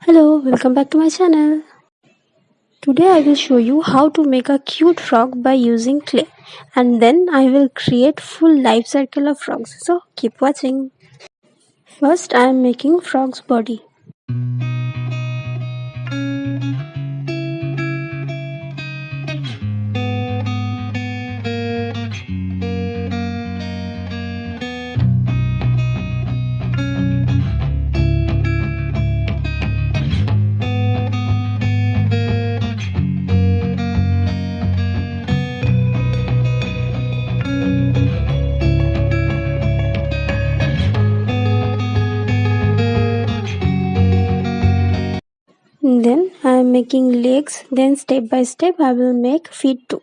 Hello, welcome back to my channel. Today I will show you how to make a cute frog by using clay, and then I will create full life cycle of frogs. So keep watching. First I am making frog's body. Then I am making legs, then step by step I will make feet too.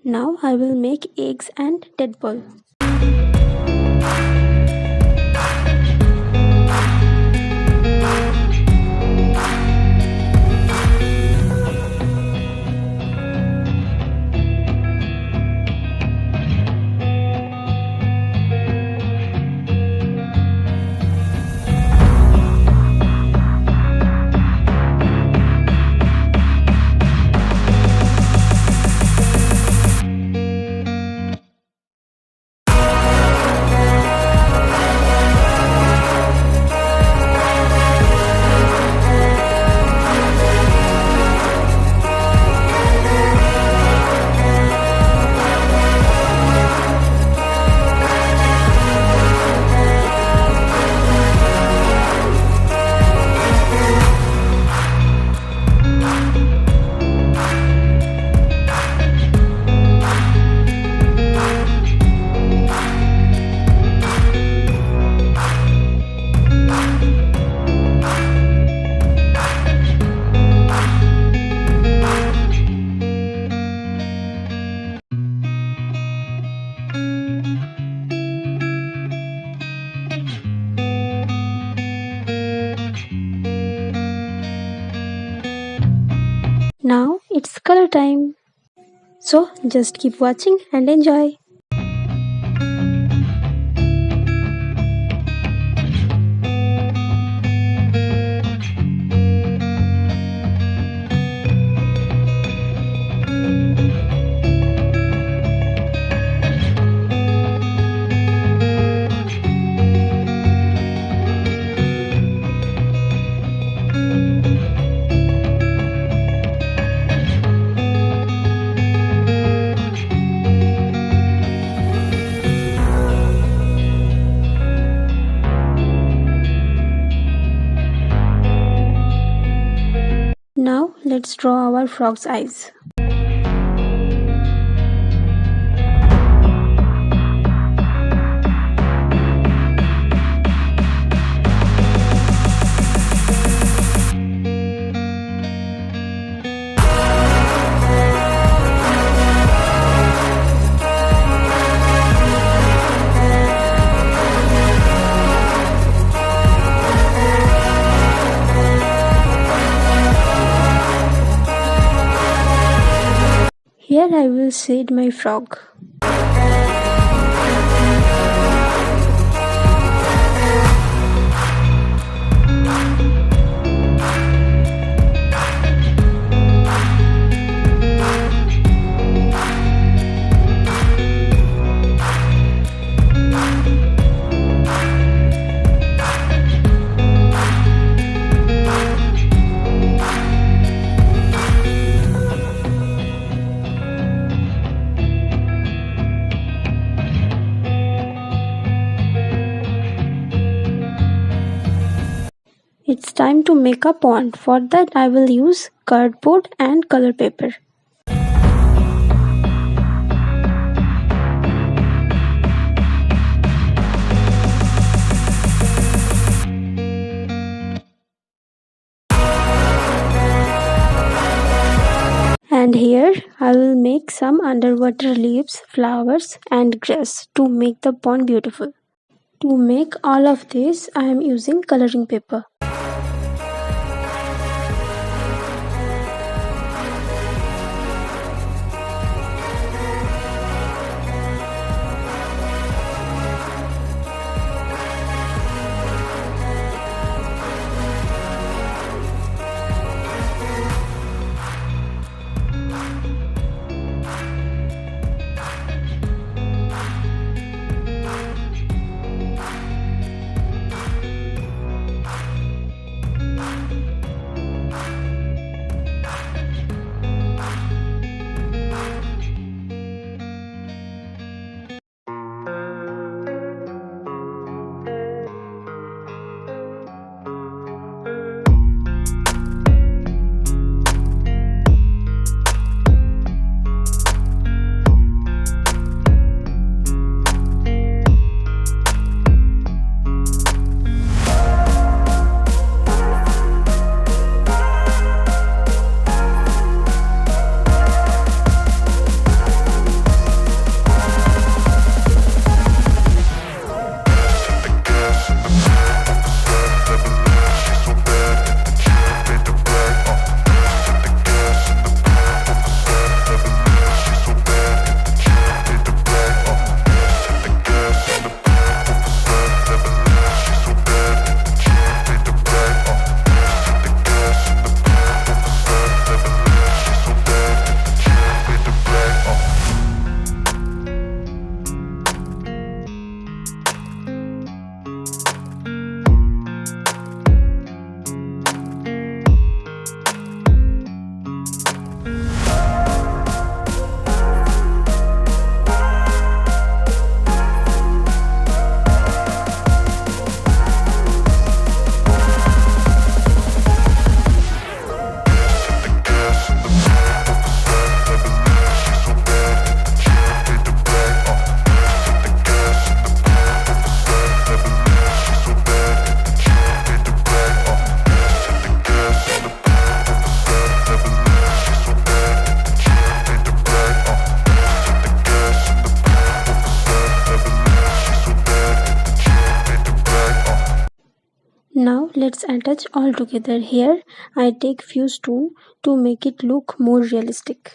Now I will make eggs and tadpole. Now it's color time. So just keep watching and enjoy. Now let's draw our frog's eyes. Here I will shade my frog. it's time to make a pond. For that I will use cardboard and color paper. And here I will make some underwater leaves, flowers and grass to make the pond beautiful. To make all of this I am using coloring paper. Now let's attach all together. Here I take few stones to make it look more realistic.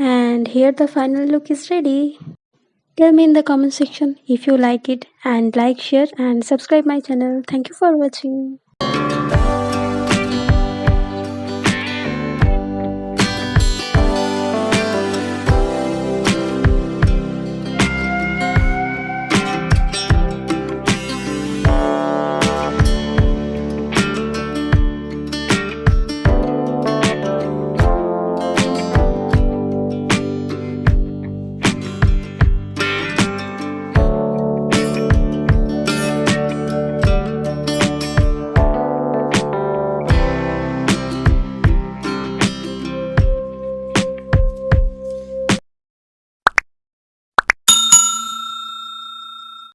And here the final look is ready. Tell me in the comment section if you like it, and like, share and subscribe my channel. Thank you for watching.